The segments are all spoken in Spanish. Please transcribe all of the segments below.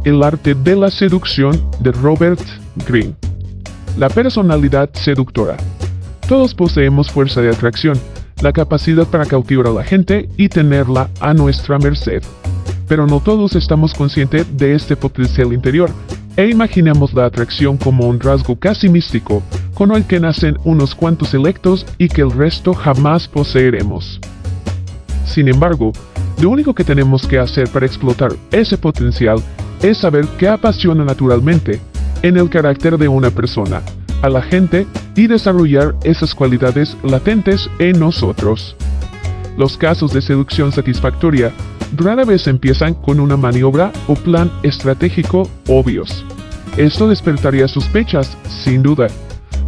El arte de la seducción de Robert Greene. La personalidad seductora. Todos poseemos fuerza de atracción, la capacidad para cautivar a la gente y tenerla a nuestra merced. Pero no todos estamos conscientes de este potencial interior, e imaginamos la atracción como un rasgo casi místico, con el que nacen unos cuantos selectos y que el resto jamás poseeremos. Sin embargo, lo único que tenemos que hacer para explotar ese potencial es saber qué apasiona naturalmente en el carácter de una persona, a la gente, y desarrollar esas cualidades latentes en nosotros. Los casos de seducción satisfactoria rara vez empiezan con una maniobra o plan estratégico obvios. Esto despertaría sospechas, sin duda.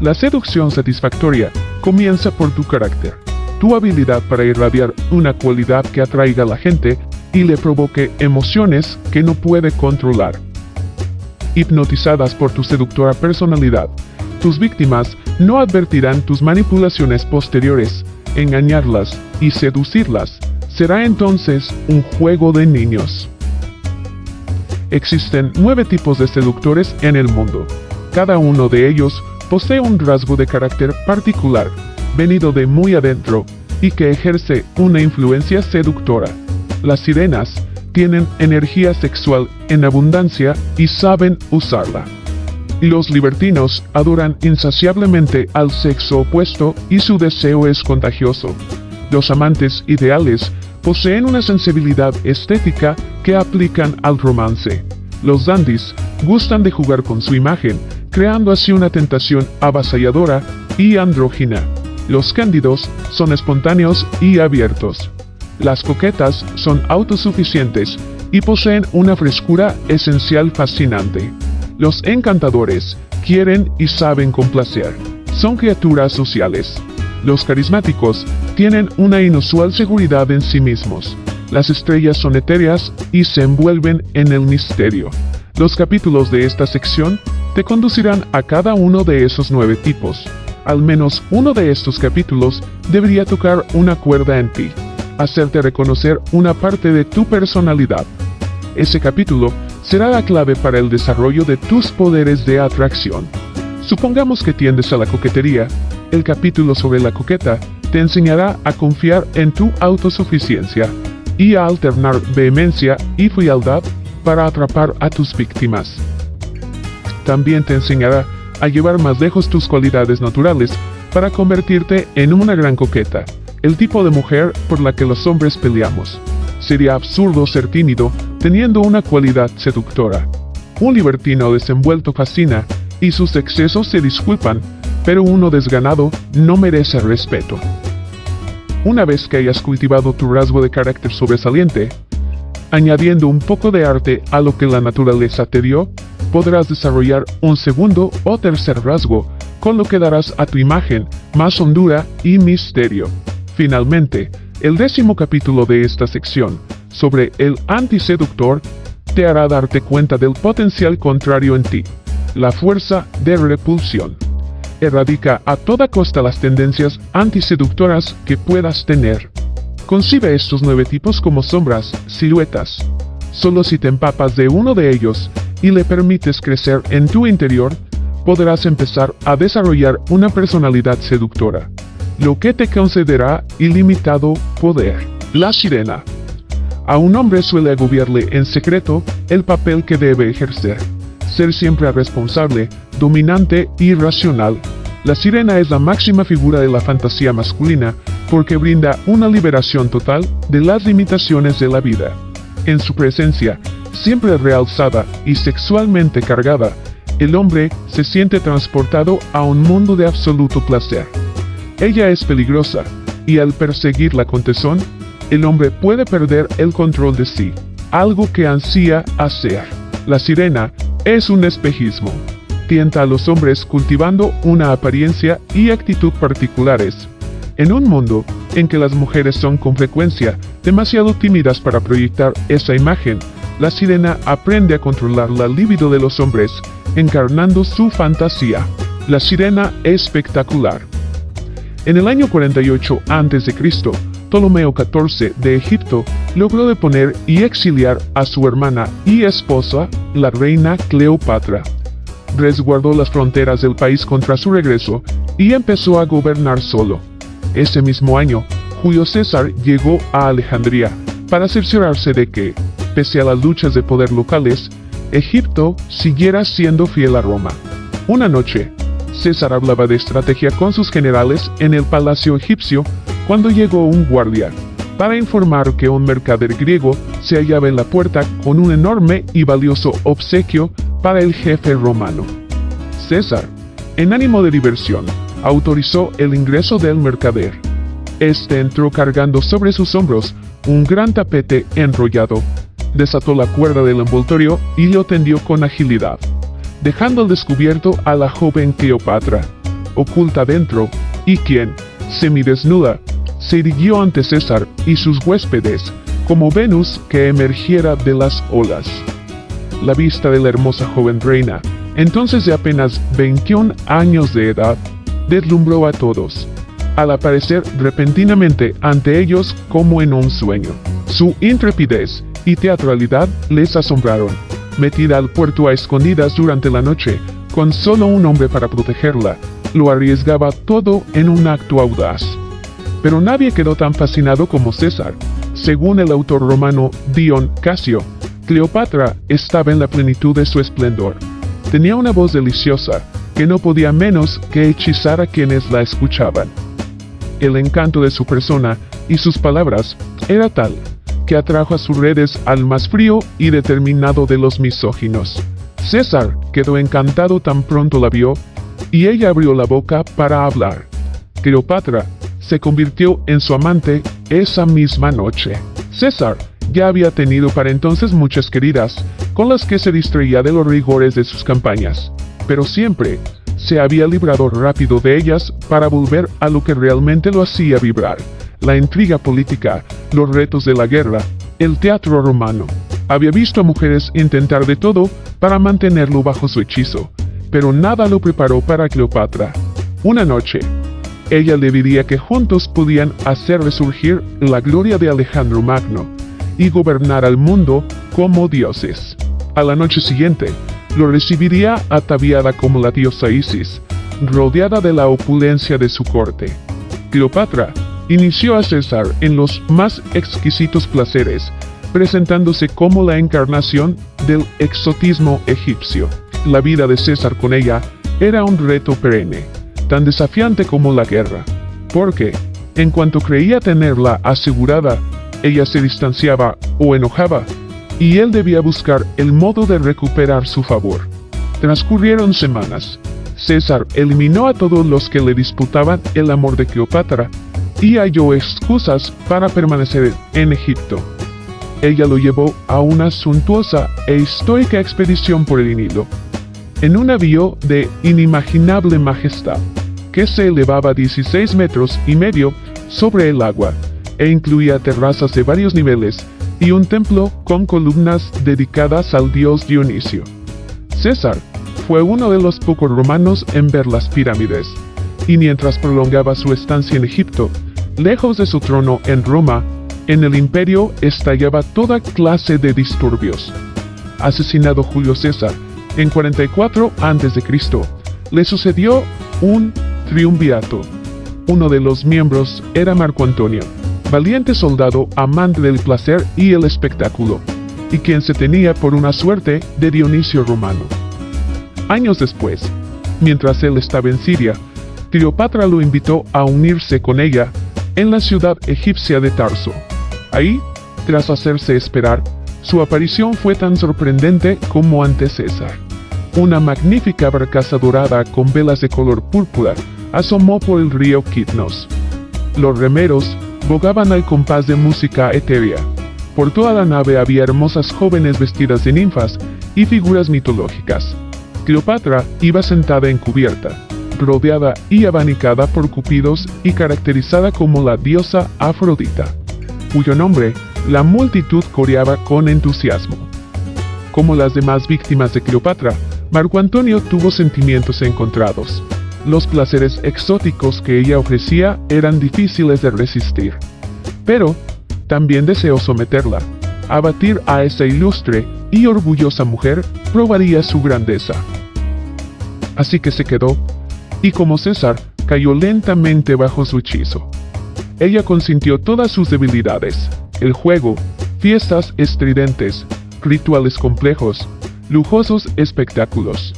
La seducción satisfactoria comienza por tu carácter, tu habilidad para irradiar una cualidad que atraiga a la gente y le provoque emociones que no puede controlar. Hipnotizadas por tu seductora personalidad, tus víctimas no advertirán tus manipulaciones posteriores. Engañarlas y seducirlas será entonces un juego de niños. Existen 9 tipos de seductores en el mundo. Cada uno de ellos posee un rasgo de carácter particular, venido de muy adentro, y que ejerce una influencia seductora. Las sirenas tienen energía sexual en abundancia y saben usarla. Los libertinos adoran insaciablemente al sexo opuesto y su deseo es contagioso. Los amantes ideales poseen una sensibilidad estética que aplican al romance. Los dandies gustan de jugar con su imagen, creando así una tentación avasalladora y andrógina. Los cándidos son espontáneos y abiertos. Las coquetas son autosuficientes y poseen una frescura esencial fascinante. Los encantadores quieren y saben complacer. Son criaturas sociales. Los carismáticos tienen una inusual seguridad en sí mismos. Las estrellas son etéreas y se envuelven en el misterio. Los capítulos de esta sección te conducirán a cada uno de esos 9 tipos. Al menos uno de estos capítulos debería tocar una cuerda en ti, hacerte reconocer una parte de tu personalidad. Ese capítulo será la clave para el desarrollo de tus poderes de atracción. Supongamos que tiendes a la coquetería. El capítulo sobre la coqueta te enseñará a confiar en tu autosuficiencia y a alternar vehemencia y frialdad para atrapar a tus víctimas. También te enseñará a llevar más lejos tus cualidades naturales para convertirte en una gran coqueta, el tipo de mujer por la que los hombres peleamos. Sería absurdo ser tímido teniendo una cualidad seductora. Un libertino desenvuelto fascina y sus excesos se disculpan, pero uno desganado no merece respeto. Una vez que hayas cultivado tu rasgo de carácter sobresaliente, añadiendo un poco de arte a lo que la naturaleza te dio, podrás desarrollar un segundo o tercer rasgo, con lo que darás a tu imagen más hondura y misterio. Finalmente, el 10º capítulo de esta sección, sobre el antiseductor, te hará darte cuenta del potencial contrario en ti, la fuerza de repulsión. Erradica a toda costa las tendencias antiseductoras que puedas tener. Concibe estos 9 tipos como sombras, siluetas. Solo si te empapas de uno de ellos y le permites crecer en tu interior, podrás empezar a desarrollar una personalidad seductora, lo que te concederá ilimitado poder. La sirena. A un hombre suele agobiarle en secreto el papel que debe ejercer. Ser siempre responsable, dominante y racional. La sirena es la máxima figura de la fantasía masculina porque brinda una liberación total de las limitaciones de la vida. En su presencia, siempre realzada y sexualmente cargada, el hombre se siente transportado a un mundo de absoluto placer. Ella es peligrosa, y al perseguirla con tesón, el hombre puede perder el control de sí, algo que ansía hacer. La sirena es un espejismo. Tienta a los hombres cultivando una apariencia y actitud particulares. En un mundo en que las mujeres son con frecuencia demasiado tímidas para proyectar esa imagen, la sirena aprende a controlar la libido de los hombres, encarnando su fantasía. La sirena espectacular. En el año 48 a.C., Ptolomeo XIV de Egipto logró deponer y exiliar a su hermana y esposa, la reina Cleopatra. Resguardó las fronteras del país contra su regreso y empezó a gobernar solo. Ese mismo año, Julio César llegó a Alejandría para cerciorarse de que, pese a las luchas de poder locales, Egipto siguiera siendo fiel a Roma. Una noche, César hablaba de estrategia con sus generales en el palacio egipcio cuando llegó un guardia para informar que un mercader griego se hallaba en la puerta con un enorme y valioso obsequio para el jefe romano. César, en ánimo de diversión, autorizó el ingreso del mercader. Este entró cargando sobre sus hombros un gran tapete enrollado, desató la cuerda del envoltorio y lo tendió con agilidad, dejando al descubierto a la joven Cleopatra, oculta dentro, y quien, semidesnuda, se irguió ante César y sus huéspedes como Venus que emergiera de las olas. La vista de la hermosa joven reina, entonces de apenas 21 años de edad, deslumbró a todos, al aparecer repentinamente ante ellos como en un sueño. Su intrepidez y teatralidad les asombraron. Metida al puerto a escondidas durante la noche, con solo un hombre para protegerla, lo arriesgaba todo en un acto audaz. Pero nadie quedó tan fascinado como César. Según el autor romano Dion Casio, Cleopatra estaba en la plenitud de su esplendor. Tenía una voz deliciosa, que no podía menos que hechizar a quienes la escuchaban. El encanto de su persona y sus palabras era tal, que atrajo a sus redes al más frío y determinado de los misóginos. César quedó encantado tan pronto la vio, y ella abrió la boca para hablar. Cleopatra se convirtió en su amante esa misma noche. César ya había tenido para entonces muchas queridas, con las que se distraía de los rigores de sus campañas, pero siempre se había librado rápido de ellas para volver a lo que realmente lo hacía vibrar: la intriga política, los retos de la guerra, el teatro romano. Había visto a mujeres intentar de todo para mantenerlo bajo su hechizo, pero nada lo preparó para Cleopatra. Una noche, ella le diría que juntos podían hacer resurgir la gloria de Alejandro Magno y gobernar al mundo como dioses. A la noche siguiente, lo recibiría ataviada como la diosa Isis, rodeada de la opulencia de su corte. Cleopatra inició a César en los más exquisitos placeres, presentándose como la encarnación del exotismo egipcio. La vida de César con ella era un reto perenne, tan desafiante como la guerra, porque, en cuanto creía tenerla asegurada, ella se distanciaba o enojaba, y él debía buscar el modo de recuperar su favor. Transcurrieron semanas. César eliminó a todos los que le disputaban el amor de Cleopatra, y halló excusas para permanecer en Egipto. Ella lo llevó a una suntuosa e histórica expedición por el Nilo, en un navío de inimaginable majestad, que se elevaba 16 metros y medio sobre el agua, e incluía terrazas de varios niveles y un templo con columnas dedicadas al dios Dionisio. César fue uno de los pocos romanos en ver las pirámides, y mientras prolongaba su estancia en Egipto, lejos de su trono en Roma, en el imperio estallaba toda clase de disturbios. Asesinado Julio César en 44 a.C., le sucedió un triunvirato. Uno de los miembros era Marco Antonio, valiente soldado amante del placer y el espectáculo, y quien se tenía por una suerte de Dionisio romano. Años después, mientras él estaba en Siria, Cleopatra lo invitó a unirse con ella en la ciudad egipcia de Tarso. Ahí, tras hacerse esperar, su aparición fue tan sorprendente como ante César. Una magnífica barcaza dorada con velas de color púrpura asomó por el río Kitnos. Los remeros bogaban al compás de música etérea. Por toda la nave había hermosas jóvenes vestidas de ninfas y figuras mitológicas. Cleopatra iba sentada en cubierta, rodeada y abanicada por cupidos y caracterizada como la diosa Afrodita, cuyo nombre la multitud coreaba con entusiasmo. Como las demás víctimas de Cleopatra, Marco Antonio tuvo sentimientos encontrados. Los placeres exóticos que ella ofrecía eran difíciles de resistir. Pero, también deseó someterla. Abatir a esa ilustre y orgullosa mujer probaría su grandeza. Así que se quedó, y como César, cayó lentamente bajo su hechizo. Ella consintió todas sus debilidades: el juego, fiestas estridentes, rituales complejos, lujosos espectáculos.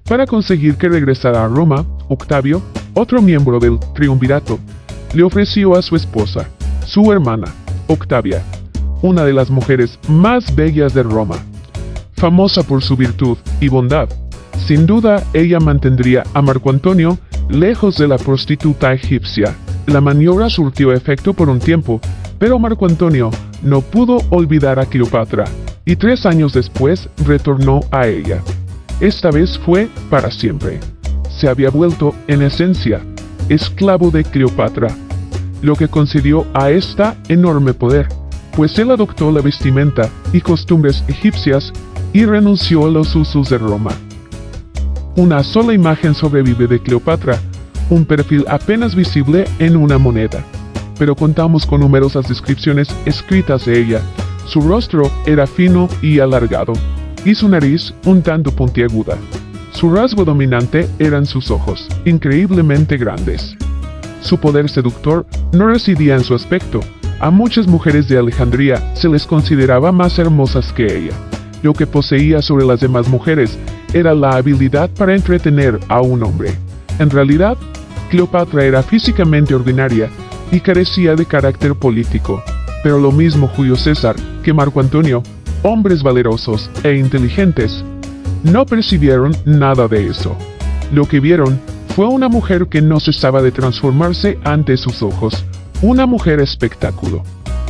Para conseguir que regresara a Roma, Octavio, otro miembro del triunvirato, le ofreció a su esposa, su hermana, Octavia, una de las mujeres más bellas de Roma. Famosa por su virtud y bondad, sin duda ella mantendría a Marco Antonio lejos de la prostituta egipcia. La maniobra surtió efecto por un tiempo, pero Marco Antonio no pudo olvidar a Cleopatra, y 3 años después retornó a ella. Esta vez fue para siempre. Se había vuelto, en esencia, esclavo de Cleopatra, lo que concedió a esta enorme poder, pues él adoptó la vestimenta y costumbres egipcias y renunció a los usos de Roma. Una sola imagen sobrevive de Cleopatra, un perfil apenas visible en una moneda, pero contamos con numerosas descripciones escritas de ella. Su rostro era fino y alargado, y su nariz un tanto puntiaguda. Su rasgo dominante eran sus ojos, increíblemente grandes. Su poder seductor no residía en su aspecto. A muchas mujeres de Alejandría se les consideraba más hermosas que ella. Lo que poseía sobre las demás mujeres era la habilidad para entretener a un hombre. En realidad, Cleopatra era físicamente ordinaria y carecía de carácter político, pero lo mismo Julio César que Marco Antonio, hombres valerosos e inteligentes, no percibieron nada de eso. Lo que vieron fue una mujer que no cesaba de transformarse ante sus ojos, una mujer espectáculo.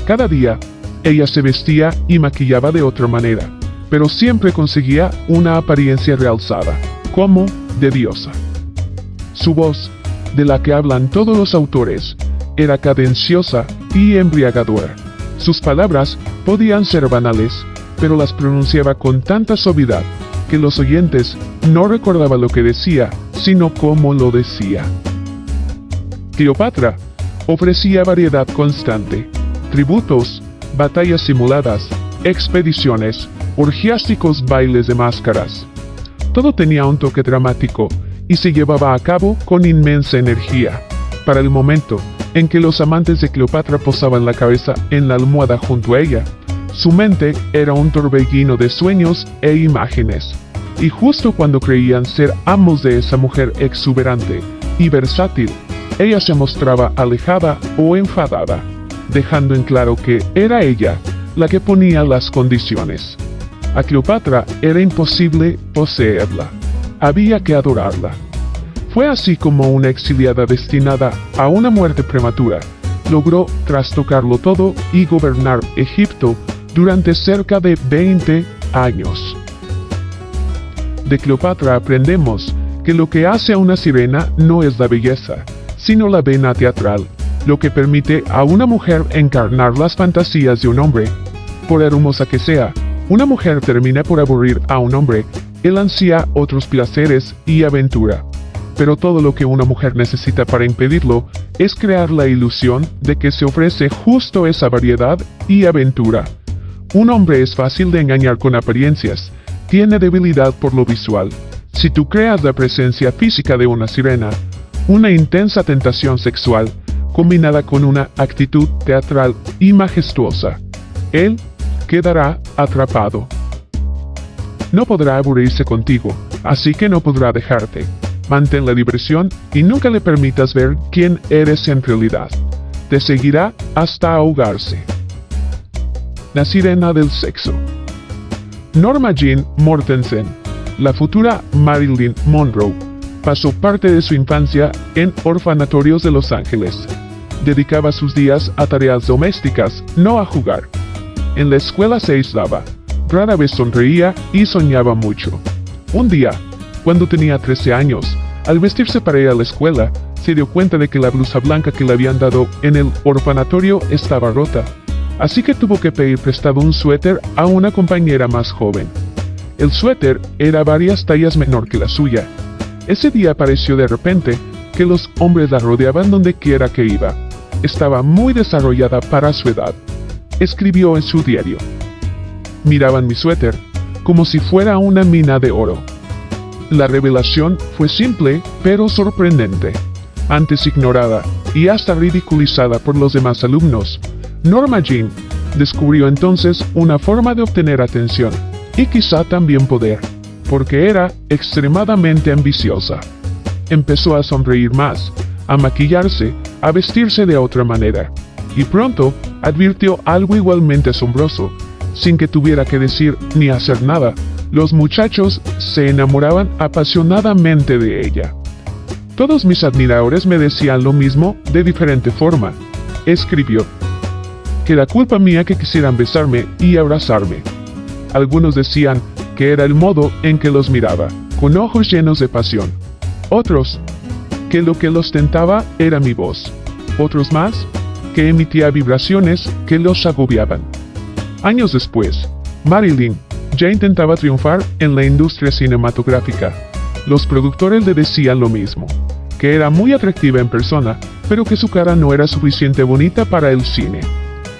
Cada día, ella se vestía y maquillaba de otra manera, pero siempre conseguía una apariencia realzada, como de diosa. Su voz, de la que hablan todos los autores, era cadenciosa y embriagadora. Sus palabras podían ser banales, pero las pronunciaba con tanta suavidad que los oyentes no recordaban lo que decía, sino cómo lo decía. Cleopatra ofrecía variedad constante: tributos, batallas simuladas, expediciones, orgiásticos bailes de máscaras. Todo tenía un toque dramático y se llevaba a cabo con inmensa energía. Para el momento en que los amantes de Cleopatra posaban la cabeza en la almohada junto a ella, su mente era un torbellino de sueños e imágenes. Y justo cuando creían ser amos de esa mujer exuberante y versátil, ella se mostraba alejada o enfadada, dejando en claro que era ella la que ponía las condiciones. A Cleopatra era imposible poseerla, había que adorarla. Fue así como una exiliada destinada a una muerte prematura logró trastocarlo todo y gobernar Egipto durante cerca de 20 años. De Cleopatra aprendemos que lo que hace a una sirena no es la belleza, sino la vena teatral, lo que permite a una mujer encarnar las fantasías de un hombre. Por hermosa que sea, una mujer termina por aburrir a un hombre. Él ansía otros placeres y aventura. Pero todo lo que una mujer necesita para impedirlo es crear la ilusión de que se ofrece justo esa variedad y aventura. Un hombre es fácil de engañar con apariencias, tiene debilidad por lo visual. Si tú creas la presencia física de una sirena, una intensa tentación sexual, combinada con una actitud teatral y majestuosa, él quedará atrapado. No podrá aburrirse contigo, así que no podrá dejarte. Mantén la diversión y nunca le permitas ver quién eres en realidad. Te seguirá hasta ahogarse. La sirena del sexo. Norma Jean Mortensen, la futura Marilyn Monroe, pasó parte de su infancia en orfanatorios de Los Ángeles. Dedicaba sus días a tareas domésticas, no a jugar. En la escuela se aislaba, rara vez sonreía y soñaba mucho. Un día, cuando tenía 13 años, al vestirse para ir a la escuela, se dio cuenta de que la blusa blanca que le habían dado en el orfanatorio estaba rota, así que tuvo que pedir prestado un suéter a una compañera más joven. El suéter era varias tallas menor que la suya. Ese día pareció de repente que los hombres la rodeaban donde quiera que iba. Estaba muy desarrollada para su edad. escribió en su diario. Miraban mi suéter como si fuera una mina de oro. La revelación fue simple, pero sorprendente. Antes ignorada y hasta ridiculizada por los demás alumnos, Norma Jean descubrió entonces una forma de obtener atención, y quizá también poder, porque era extremadamente ambiciosa. Empezó a sonreír más, a maquillarse, a vestirse de otra manera, y pronto advirtió algo igualmente asombroso. Sin que tuviera que decir ni hacer nada, los muchachos se enamoraban apasionadamente de ella. Todos mis admiradores me decían lo mismo de diferente forma, escribió. Que era culpa mía que quisieran besarme y abrazarme. Algunos decían que era el modo en que los miraba, con ojos llenos de pasión. Otros, que lo que los tentaba era mi voz. Otros más, que emitía vibraciones que los agobiaban. Años después, Marilyn ya intentaba triunfar en la industria cinematográfica. Los productores le decían lo mismo, que era muy atractiva en persona, pero que su cara no era suficiente bonita para el cine.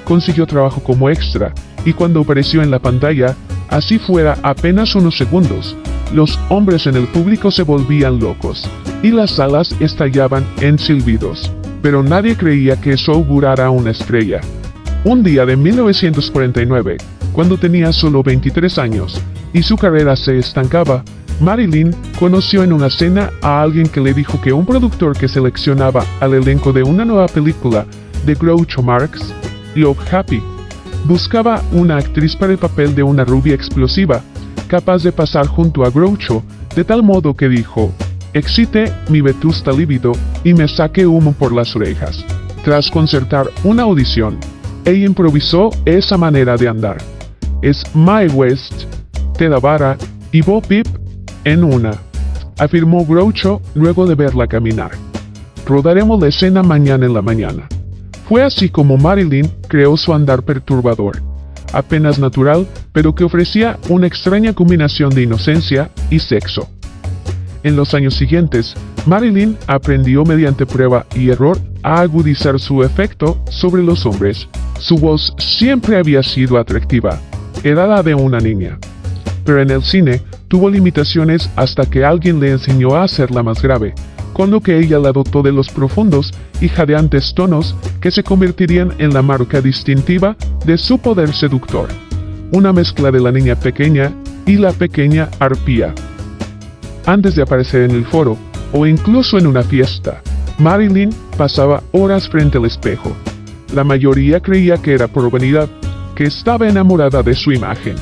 Consiguió trabajo como extra, y cuando apareció en la pantalla, así fuera apenas unos segundos, los hombres en el público se volvían locos, y las salas estallaban en silbidos. Pero nadie creía que eso augurara una estrella. Un día de 1949, cuando tenía solo 23 años, y su carrera se estancaba, Marilyn conoció en una cena a alguien que le dijo que un productor que seleccionaba al elenco de una nueva película de Groucho Marx, Love Happy, buscaba una actriz para el papel de una rubia explosiva, capaz de pasar junto a Groucho, de tal modo que dijo, excite mi vetusta libido y me saque humo por las orejas. Tras concertar una audición, ella improvisó esa manera de andar. Es Mae West, Teda Bara y Bo Peep en una, afirmó Groucho luego de verla caminar. Rodaremos la escena mañana en la mañana. Fue así como Marilyn creó su andar perturbador, apenas natural, pero que ofrecía una extraña combinación de inocencia y sexo. En los años siguientes, Marilyn aprendió mediante prueba y error a agudizar su efecto sobre los hombres. Su voz siempre había sido atractiva, era la de una niña. Pero en el cine, tuvo limitaciones hasta que alguien le enseñó a hacerla más grave, con lo que ella la dotó de los profundos y jadeantes tonos que se convertirían en la marca distintiva de su poder seductor. Una mezcla de la niña pequeña y la pequeña arpía. Antes de aparecer en el foro, o incluso en una fiesta, Marilyn pasaba horas frente al espejo. La mayoría creía que era por vanidad, que estaba enamorada de su imagen.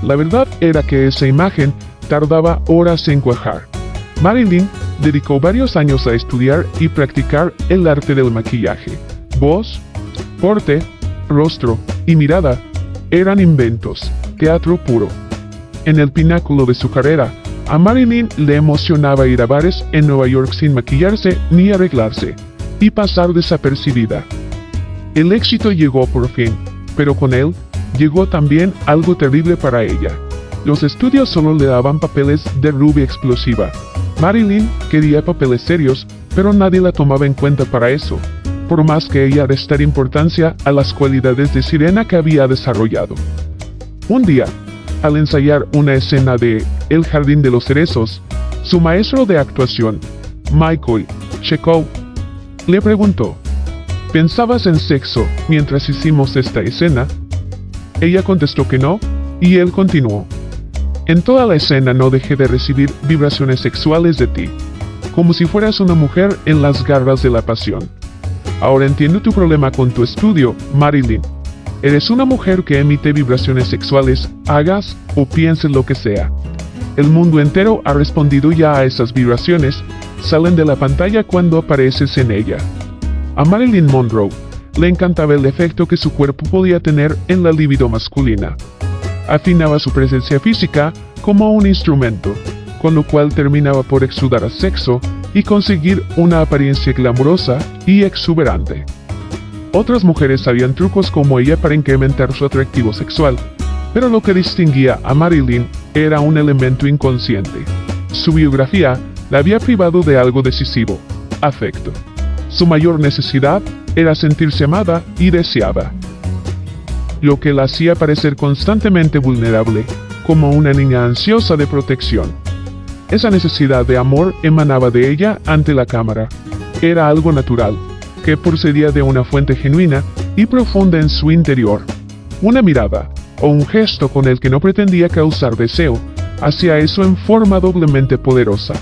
La verdad era que esa imagen tardaba horas en cuajar. Marilyn dedicó varios años a estudiar y practicar el arte del maquillaje. Voz, porte, rostro y mirada eran inventos, teatro puro. En el pináculo de su carrera, a Marilyn le emocionaba ir a bares en Nueva York sin maquillarse ni arreglarse, y pasar desapercibida. El éxito llegó por fin, pero con él llegó también algo terrible para ella. Los estudios solo le daban papeles de rubia explosiva. Marilyn quería papeles serios, pero nadie la tomaba en cuenta para eso, por más que ella restara importancia a las cualidades de sirena que había desarrollado. Un día, al ensayar una escena de El Jardín de los Cerezos, su maestro de actuación, Michael Chekhov, le preguntó, ¿pensabas en sexo mientras hicimos esta escena? Ella contestó que no, y él continuó. En toda la escena no dejé de recibir vibraciones sexuales de ti, como si fueras una mujer en las garras de la pasión. Ahora entiendo tu problema con tu estudio, Marilyn. Eres una mujer que emite vibraciones sexuales, hagas o pienses lo que sea. El mundo entero ha respondido ya a esas vibraciones, salen de la pantalla cuando apareces en ella. A Marilyn Monroe le encantaba el efecto que su cuerpo podía tener en la libido masculina. Afinaba su presencia física como un instrumento, con lo cual terminaba por exudar a sexo y conseguir una apariencia glamurosa y exuberante. Otras mujeres sabían trucos como ella para incrementar su atractivo sexual, pero lo que distinguía a Marilyn era un elemento inconsciente. Su biografía la había privado de algo decisivo: afecto. Su mayor necesidad era sentirse amada y deseada. lo que la hacía parecer constantemente vulnerable, como una niña ansiosa de protección. Esa necesidad de amor emanaba de ella ante la cámara. Era algo natural, que procedía de una fuente genuina y profunda en su interior. Una mirada, o un gesto con el que no pretendía causar deseo, hacía eso en forma doblemente poderosa.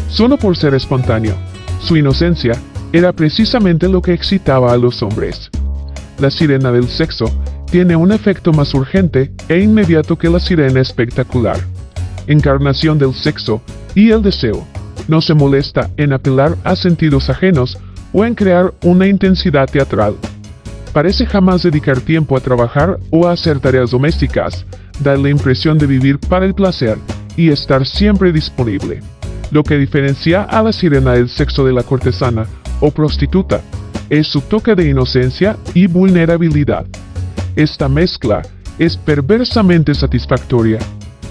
Solo por ser espontáneo, su inocencia era precisamente lo que excitaba a los hombres. La sirena del sexo tiene un efecto más urgente e inmediato que la sirena espectacular. Encarnación del sexo y el deseo. No se molesta en apelar a sentidos ajenos o en crear una intensidad teatral. Parece jamás dedicar tiempo a trabajar o a hacer tareas domésticas, dar la impresión de vivir para el placer y estar siempre disponible. Lo que diferencia a la sirena del sexo de la cortesana o prostituta es su toque de inocencia y vulnerabilidad. Esta mezcla es perversamente satisfactoria.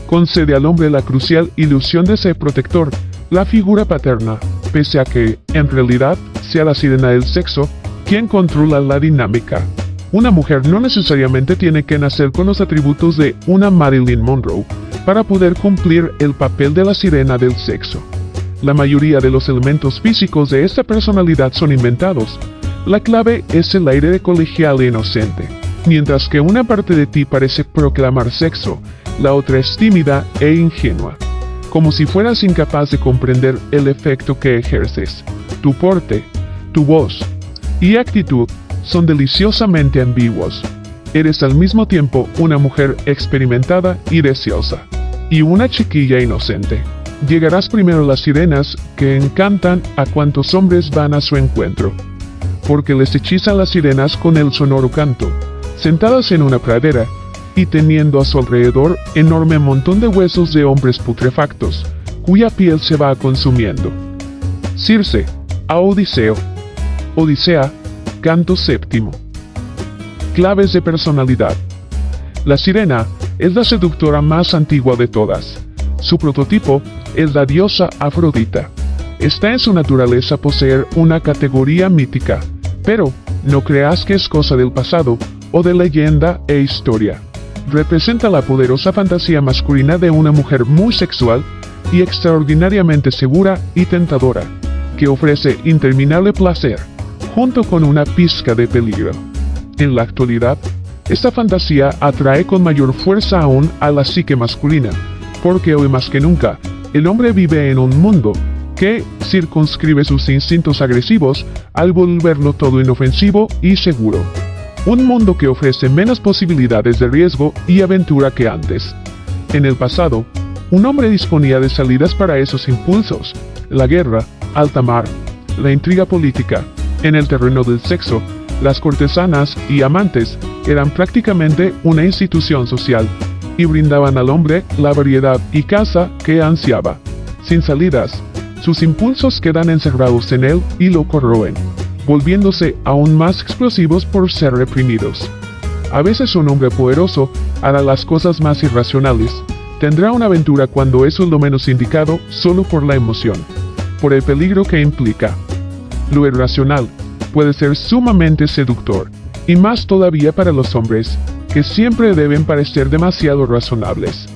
Concede al hombre la crucial ilusión de ser protector, la figura paterna, pese a que, en realidad, sea la sirena del sexo quien controla la dinámica. Una mujer no necesariamente tiene que nacer con los atributos de una Marilyn Monroe para poder cumplir el papel de la sirena del sexo. La mayoría de los elementos físicos de esta personalidad son inventados. La clave es el aire de colegial e inocente. Mientras que una parte de ti parece proclamar sexo, la otra es tímida e ingenua. Como si fueras incapaz de comprender el efecto que ejerces. Tu porte, tu voz y actitud son deliciosamente ambiguos. Eres al mismo tiempo una mujer experimentada y deseosa, y una chiquilla inocente. Llegarás primero a las sirenas que encantan a cuantos hombres van a su encuentro, porque les hechizan las sirenas con el sonoro canto, sentadas en una pradera, y teniendo a su alrededor enorme montón de huesos de hombres putrefactos, cuya piel se va consumiendo. Circe, a Odiseo. Odisea, canto séptimo. Claves de personalidad. La sirena es la seductora más antigua de todas. Su prototipo es la diosa Afrodita. Está en su naturaleza poseer una categoría mítica, pero no creas que es cosa del pasado o de leyenda e historia. Representa la poderosa fantasía masculina de una mujer muy sexual y extraordinariamente segura y tentadora, que ofrece interminable placer, junto con una pizca de peligro. En la actualidad, esta fantasía atrae con mayor fuerza aún a la psique masculina, porque hoy más que nunca, el hombre vive en un mundo que circunscribe sus instintos agresivos al volverlo todo inofensivo y seguro. Un mundo que ofrece menos posibilidades de riesgo y aventura que antes. En el pasado, un hombre disponía de salidas para esos impulsos: la guerra, alta mar, la intriga política. En el terreno del sexo, las cortesanas y amantes eran prácticamente una institución social, y brindaban al hombre la variedad y caza que ansiaba. Sin salidas, sus impulsos quedan encerrados en él y lo corroen, volviéndose aún más explosivos por ser reprimidos. A veces un hombre poderoso hará las cosas más irracionales, tendrá una aventura cuando eso es lo menos indicado solo por la emoción, por el peligro que implica. Lo irracional puede ser sumamente seductor, y más todavía para los hombres, que siempre deben parecer demasiado razonables.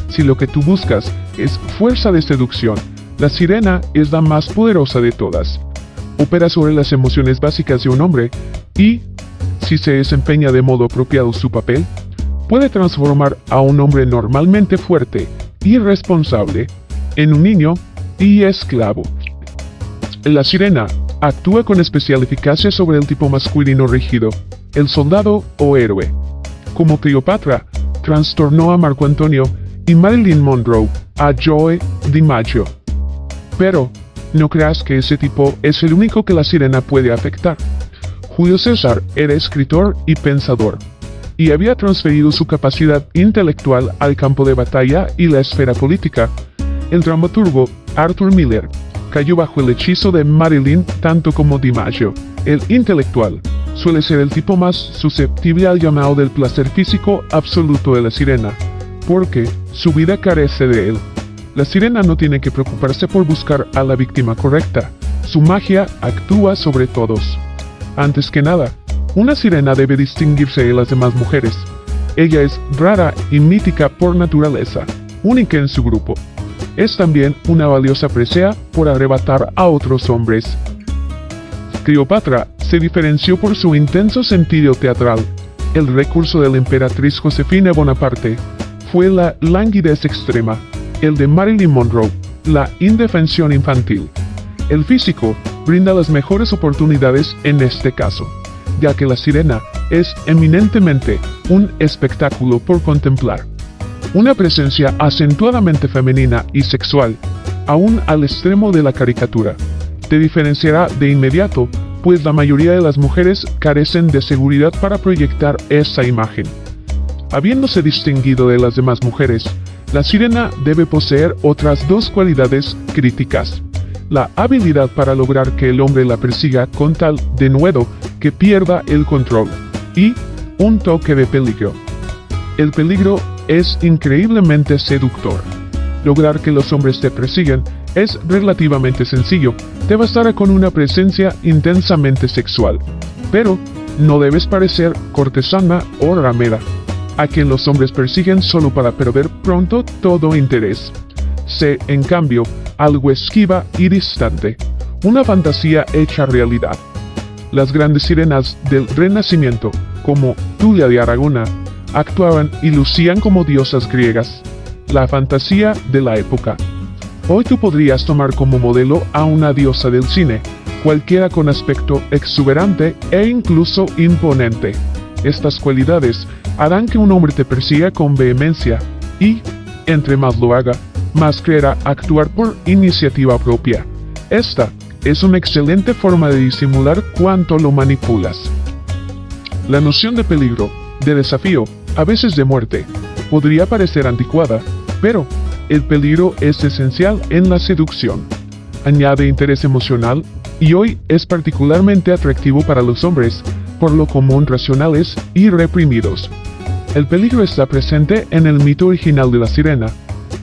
Si lo que tú buscas es fuerza de seducción, la sirena es la más poderosa de todas. Opera sobre las emociones básicas de un hombre y, si se desempeña de modo apropiado su papel, puede transformar a un hombre normalmente fuerte y responsable en un niño y esclavo. La sirena actúa con especial eficacia sobre el tipo masculino rígido, el soldado o héroe. Como Cleopatra trastornó a Marco Antonio y Marilyn Monroe a Joe DiMaggio. Pero no creas que ese tipo es el único que la sirena puede afectar. Julio César era escritor y pensador, y había transferido su capacidad intelectual al campo de batalla y la esfera política. El dramaturgo Arthur Miller cayó bajo el hechizo de Marilyn tanto como DiMaggio. El intelectual suele ser el tipo más susceptible al llamado del placer físico absoluto de la sirena, porque su vida carece de él. La sirena no tiene que preocuparse por buscar a la víctima correcta. Su magia actúa sobre todos. Antes que nada, una sirena debe distinguirse de las demás mujeres, Ella es rara y mítica por naturaleza, única en su grupo. Es también una valiosa presea por arrebatar a otros hombres. Cleopatra se diferenció por su intenso sentido teatral. El recurso de la emperatriz Josefina Bonaparte fue la languidez extrema, el de Marilyn Monroe, la indefensión infantil. El físico brinda las mejores oportunidades en este caso, ya que la sirena es eminentemente un espectáculo por contemplar. Una presencia acentuadamente femenina y sexual, aún al extremo de la caricatura, te diferenciará de inmediato, pues la mayoría de las mujeres carecen de seguridad para proyectar esa imagen. Habiéndose distinguido de las demás mujeres, la sirena debe poseer otras dos cualidades críticas: la habilidad para lograr que el hombre la persiga con tal denuedo que pierda el control, y un toque de peligro. El peligro es increíblemente seductor. Lograr que los hombres te persigan es relativamente sencillo, te bastará con una presencia intensamente sexual. Pero no debes parecer cortesana o ramera, a quien los hombres persiguen solo para perder pronto todo interés. Sé, en cambio, algo esquiva y distante, una fantasía hecha realidad. Las grandes sirenas del Renacimiento, como Tulia de Aragona, actuaban y lucían como diosas griegas, la fantasía de la época. Hoy tú podrías tomar como modelo a una diosa del cine, cualquiera con aspecto exuberante e incluso imponente. Estas cualidades harán que un hombre te persiga con vehemencia y, entre más lo haga, más creerá actuar por iniciativa propia. Esta es una excelente forma de disimular cuánto lo manipulas. La noción de peligro, de desafío, a veces de muerte, podría parecer anticuada, pero el peligro es esencial en la seducción. Añade interés emocional y hoy es particularmente atractivo para los hombres, por lo común racionales y reprimidos. El peligro está presente en el mito original de la sirena.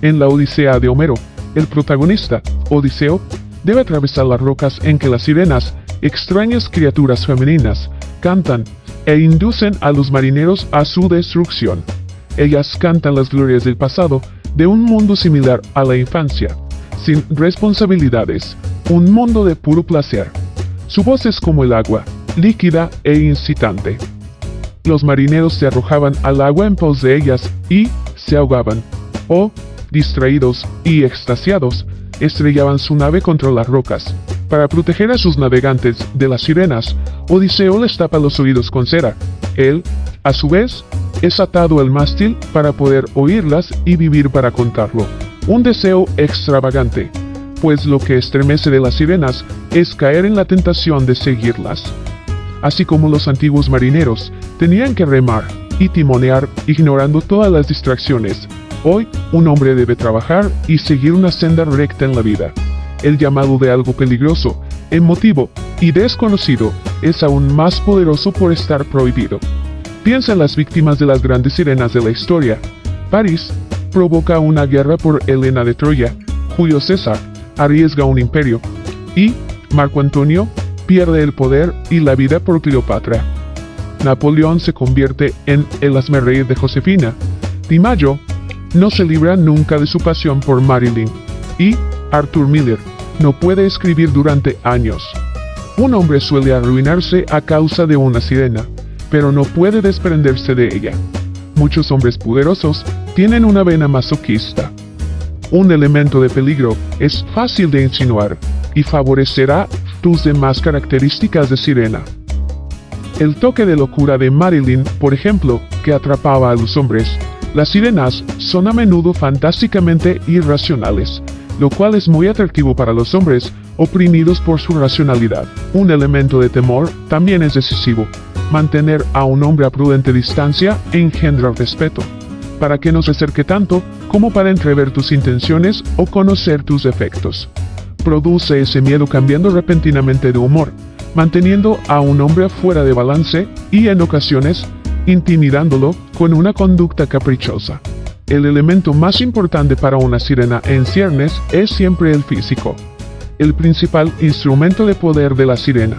En la Odisea de Homero, el protagonista, Odiseo, debe atravesar las rocas en que las sirenas, extrañas criaturas femeninas, cantan e inducen a los marineros a su destrucción. Ellas cantan las glorias del pasado, de un mundo similar a la infancia, sin responsabilidades, un mundo de puro placer. Su voz es como el agua, líquida e incitante. Los marineros se arrojaban al agua en pos de ellas y se ahogaban, o, distraídos y extasiados, estrellaban su nave contra las rocas. Para proteger a sus navegantes de las sirenas, Odiseo les tapa los oídos con cera. Él, a su vez, es atado al mástil para poder oírlas y vivir para contarlo. Un deseo extravagante, pues lo que estremece de las sirenas es caer en la tentación de seguirlas. Así como los antiguos marineros tenían que remar y timonear ignorando todas las distracciones, hoy un hombre debe trabajar y seguir una senda recta en la vida. El llamado de algo peligroso, emotivo y desconocido es aún más poderoso por estar prohibido. Piensa en las víctimas de las grandes sirenas de la historia. París provoca una guerra por Helena de Troya, Julio César arriesga un imperio, y Marco Antonio pierde el poder y la vida por Cleopatra. Napoleón se convierte en el hazmerreír de Josefina. Di Maggio no se libra nunca de su pasión por Marilyn, y Arthur Miller no puede escribir durante años. Un hombre suele arruinarse a causa de una sirena, pero no puede desprenderse de ella. Muchos hombres poderosos tienen una vena masoquista. Un elemento de peligro es fácil de insinuar y favorecerá tus demás características de sirena. El toque de locura de Marilyn, por ejemplo, que atrapaba a los hombres. Las sirenas son a menudo fantásticamente irracionales, lo cual es muy atractivo para los hombres oprimidos por su racionalidad. Un elemento de temor también es decisivo. Mantener a un hombre a prudente distancia engendra respeto, para que no se acerque tanto como para entrever tus intenciones o conocer tus defectos. Produce ese miedo cambiando repentinamente de humor, manteniendo a un hombre fuera de balance y en ocasiones intimidándolo con una conducta caprichosa. El elemento más importante para una sirena en ciernes es siempre el físico, el principal instrumento de poder de la sirena.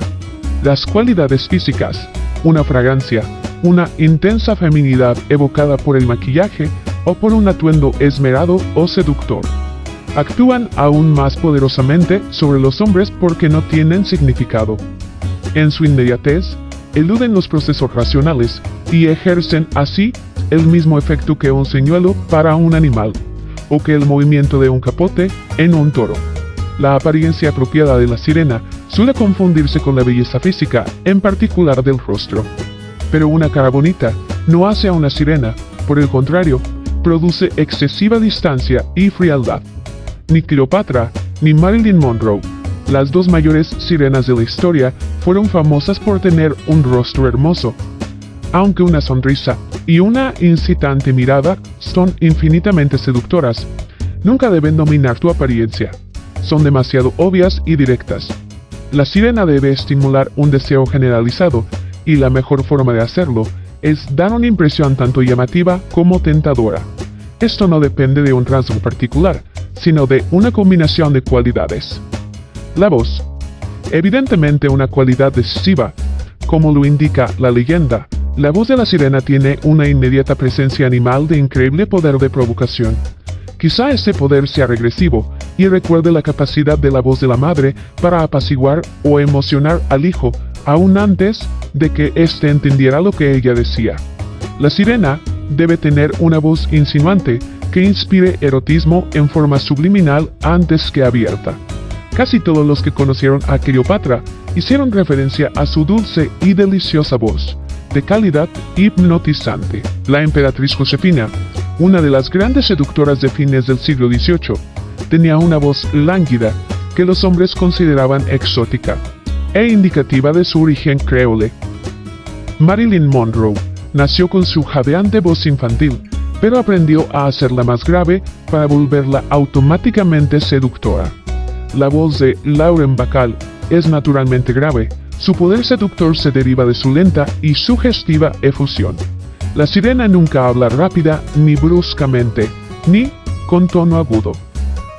Las cualidades físicas, una fragancia, una intensa feminidad evocada por el maquillaje o por un atuendo esmerado o seductor. Actúan aún más poderosamente sobre los hombres porque no tienen significado. En su inmediatez, eluden los procesos racionales y ejercen así el mismo efecto que un señuelo para un animal, o que el movimiento de un capote en un toro. La apariencia apropiada de la sirena suele confundirse con la belleza física, en particular del rostro. Pero una cara bonita no hace a una sirena, por el contrario, produce excesiva distancia y frialdad. Ni Cleopatra ni Marilyn Monroe, las dos mayores sirenas de la historia, fueron famosas por tener un rostro hermoso. Aunque una sonrisa y una incitante mirada son infinitamente seductoras, nunca deben dominar tu apariencia. Son demasiado obvias y directas. La sirena debe estimular un deseo generalizado, y la mejor forma de hacerlo es dar una impresión tanto llamativa como tentadora. Esto no depende de un rasgo particular, sino de una combinación de cualidades. La voz. Evidentemente una cualidad decisiva. Como lo indica la leyenda, la voz de la sirena tiene una inmediata presencia animal de increíble poder de provocación. Quizá ese poder sea regresivo y recuerde la capacidad de la voz de la madre para apaciguar o emocionar al hijo aún antes de que éste entendiera lo que ella decía. La sirena debe tener una voz insinuante que inspire erotismo en forma subliminal antes que abierta. Casi todos los que conocieron a Cleopatra hicieron referencia a su dulce y deliciosa voz, de calidad hipnotizante. La emperatriz Josefina, una de las grandes seductoras de fines del siglo XVIII, tenía una voz lánguida que los hombres consideraban exótica e indicativa de su origen creole. Marilyn Monroe nació con su jadeante voz infantil, pero aprendió a hacerla más grave para volverla automáticamente seductora. La voz de Lauren Bacall es naturalmente grave. Su poder seductor se deriva de su lenta y sugestiva efusión. La sirena nunca habla rápida ni bruscamente, ni con tono agudo.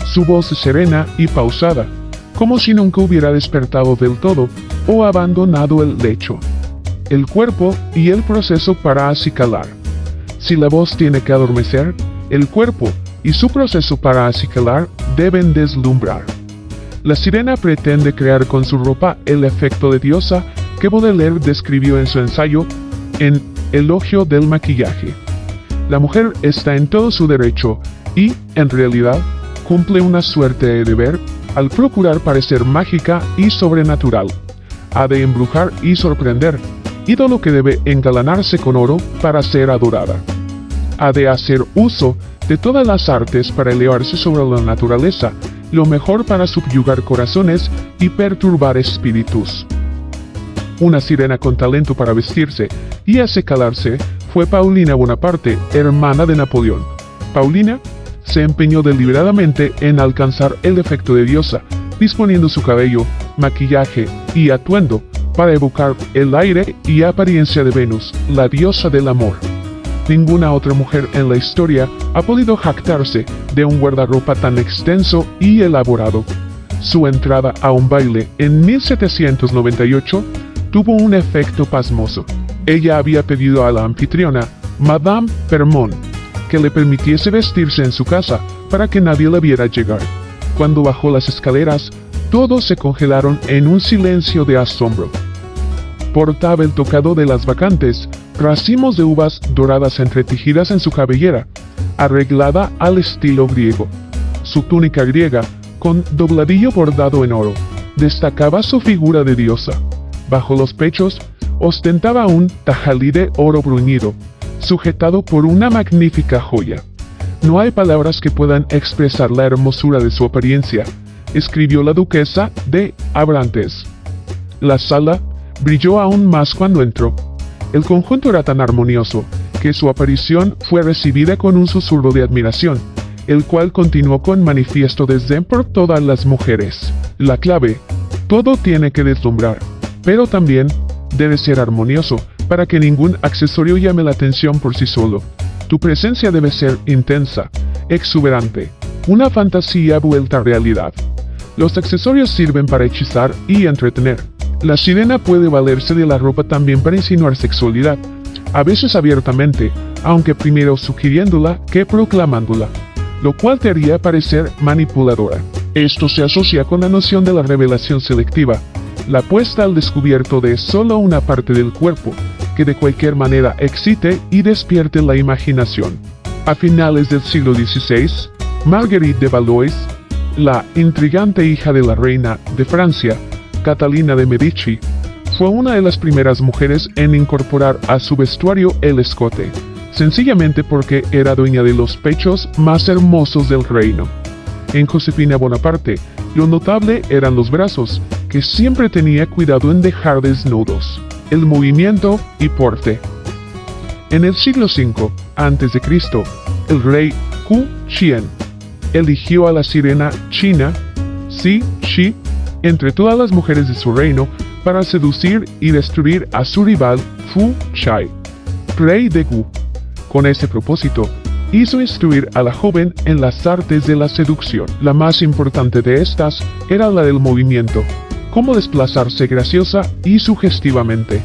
Su voz es serena y pausada, como si nunca hubiera despertado del todo o abandonado el lecho. El cuerpo y el proceso para acicalar. Si la voz tiene que adormecer, el cuerpo y su proceso para acicalar deben deslumbrar. La sirena pretende crear con su ropa el efecto de diosa que Baudelaire describió en su ensayo en Elogio del maquillaje. La mujer está en todo su derecho y, en realidad, cumple una suerte de deber al procurar parecer mágica y sobrenatural. Ha de embrujar y sorprender, ídolo que debe engalanarse con oro para ser adorada. Ha de hacer uso de todas las artes para elevarse sobre la naturaleza, lo mejor para subyugar corazones y perturbar espíritus. Una sirena con talento para vestirse y acicalarse fue Paulina Bonaparte, hermana de Napoleón. Paulina se empeñó deliberadamente en alcanzar el efecto de diosa, disponiendo su cabello, maquillaje y atuendo para evocar el aire y apariencia de Venus, la diosa del amor. Ninguna otra mujer en la historia ha podido jactarse de un guardarropa tan extenso y elaborado. Su entrada a un baile en 1798 tuvo un efecto pasmoso. Ella había pedido a la anfitriona, Madame Permon, que le permitiese vestirse en su casa para que nadie la viera llegar. Cuando bajó las escaleras, todos se congelaron en un silencio de asombro. Portaba el tocado de las bacantes, racimos de uvas doradas entretejidas en su cabellera, arreglada al estilo griego. Su túnica griega, con dobladillo bordado en oro, destacaba su figura de diosa. Bajo los pechos, ostentaba un tajalí de oro bruñido, sujetado por una magnífica joya. No hay palabras que puedan expresar la hermosura de su apariencia, escribió la duquesa de Abrantes. La sala brilló aún más cuando entró. El conjunto era tan armonioso que su aparición fue recibida con un susurro de admiración, el cual continuó con manifiesto desdén por todas las mujeres. La clave: todo tiene que deslumbrar, pero también debe ser armonioso para que ningún accesorio llame la atención por sí solo. Tu presencia debe ser intensa, exuberante, una fantasía vuelta a realidad. Los accesorios sirven para hechizar y entretener. La sirena puede valerse de la ropa también para insinuar sexualidad, a veces abiertamente, aunque primero sugiriéndola que proclamándola, lo cual te haría parecer manipuladora. Esto se asocia con la noción de la revelación selectiva, la puesta al descubierto de solo una parte del cuerpo, que de cualquier manera excite y despierte la imaginación. A finales del siglo XVI, Marguerite de Valois, la intrigante hija de la reina de Francia, Catalina de Medici, fue una de las primeras mujeres en incorporar a su vestuario el escote, sencillamente porque era dueña de los pechos más hermosos del reino. En Josefina Bonaparte, lo notable eran los brazos, que siempre tenía cuidado en dejar desnudos, el movimiento y porte. En el siglo V a.C., el rey Qu Qian eligió a la sirena china Xi Shi entre todas las mujeres de su reino para seducir y destruir a su rival Fu Chai, rey de Gu. Con ese propósito, hizo instruir a la joven en las artes de la seducción. La más importante de estas era la del movimiento, cómo desplazarse graciosa y sugestivamente.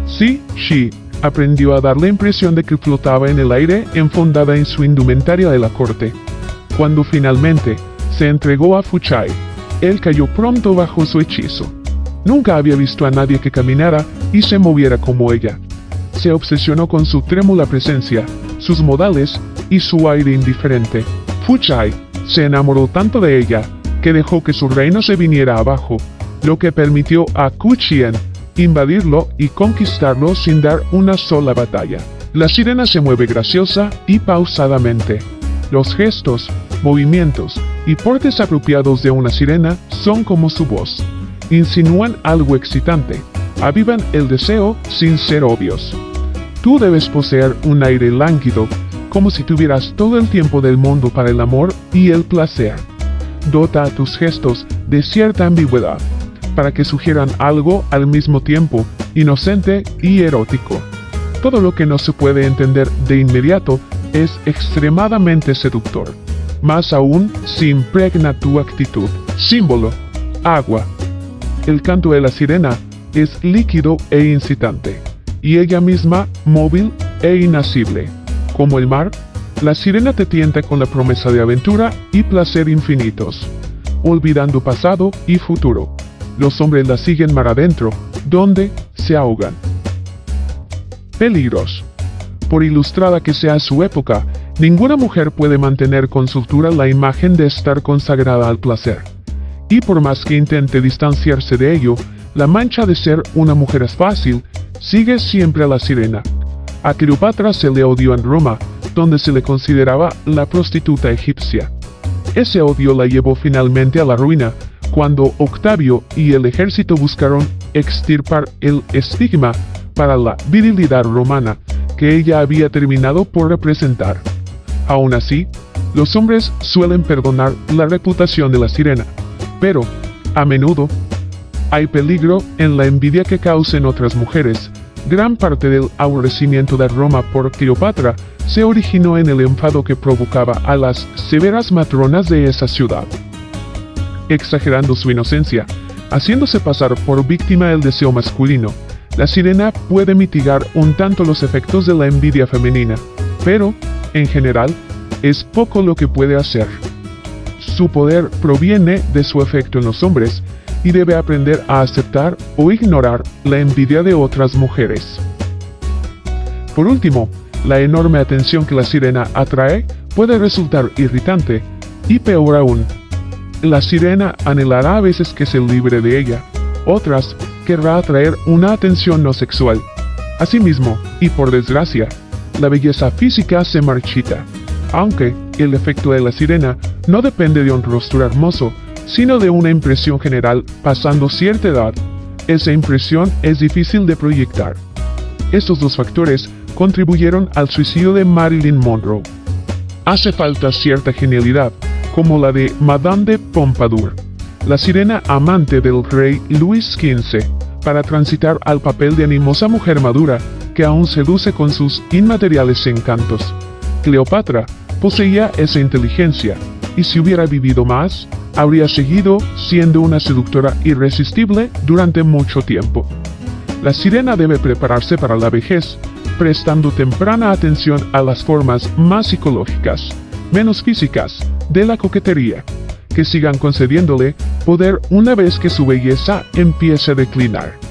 Xi Shi aprendió a dar la impresión de que flotaba en el aire enfundada en su indumentaria de la corte. Cuando finalmente se entregó a Fu Chai, él cayó pronto bajo su hechizo. Nunca había visto a nadie que caminara y se moviera como ella. Se obsesionó con su trémula presencia, sus modales y su aire indiferente. Fu Chai se enamoró tanto de ella que dejó que su reino se viniera abajo, lo que permitió a Qu Qian invadirlo y conquistarlo sin dar una sola batalla. La sirena se mueve graciosa y pausadamente. Los gestos, movimientos y portes apropiados de una sirena son como su voz. Insinúan algo excitante, avivan el deseo sin ser obvios. Tú debes poseer un aire lánguido, como si tuvieras todo el tiempo del mundo para el amor y el placer. Dota a tus gestos de cierta ambigüedad, para que sugieran algo al mismo tiempo inocente y erótico. Todo lo que no se puede entender de inmediato es extremadamente seductor, más aún si impregna tu actitud. Símbolo: agua. El canto de la sirena es líquido e incitante, y ella misma móvil e inasible. Como el mar, la sirena te tienta con la promesa de aventura y placer infinitos, olvidando pasado y futuro. Los hombres la siguen mar adentro, donde se ahogan. Peligros. Por ilustrada que sea su época, ninguna mujer puede mantener con soltura la imagen de estar consagrada al placer. Y por más que intente distanciarse de ello, la mancha de ser una mujer fácil sigue siempre a la sirena. A Cleopatra se le odió en Roma, donde se le consideraba la prostituta egipcia. Ese odio la llevó finalmente a la ruina, cuando Octavio y el ejército buscaron extirpar el estigma para la virilidad romana que ella había terminado por representar. Aún así, los hombres suelen perdonar la reputación de la sirena, pero, a menudo, hay peligro en la envidia que causen otras mujeres. Gran parte del aborrecimiento de Roma por Cleopatra se originó en el enfado que provocaba a las severas matronas de esa ciudad. Exagerando su inocencia, haciéndose pasar por víctima del deseo masculino, la sirena puede mitigar un tanto los efectos de la envidia femenina, pero, en general, es poco lo que puede hacer. Su poder proviene de su efecto en los hombres, y debe aprender a aceptar o ignorar la envidia de otras mujeres. Por último, la enorme atención que la sirena atrae puede resultar irritante, y peor aún, la sirena anhelará a veces que se libre de ella, otras querrá atraer una atención no sexual. Asimismo, y por desgracia, la belleza física se marchita, aunque el efecto de la sirena no depende de un rostro hermoso, sino de una impresión general. Pasando cierta edad, esa impresión es difícil de proyectar. Estos dos factores contribuyeron al suicidio de Marilyn Monroe. Hace falta cierta genialidad, como la de Madame de Pompadour, la sirena amante del rey Luis XV, para transitar al papel de animosa mujer madura que aún seduce con sus inmateriales encantos. Cleopatra poseía esa inteligencia, y si hubiera vivido más, habría seguido siendo una seductora irresistible durante mucho tiempo. La sirena debe prepararse para la vejez, prestando temprana atención a las formas más psicológicas, menos físicas, de la coquetería, que sigan concediéndole poder una vez que su belleza empiece a declinar.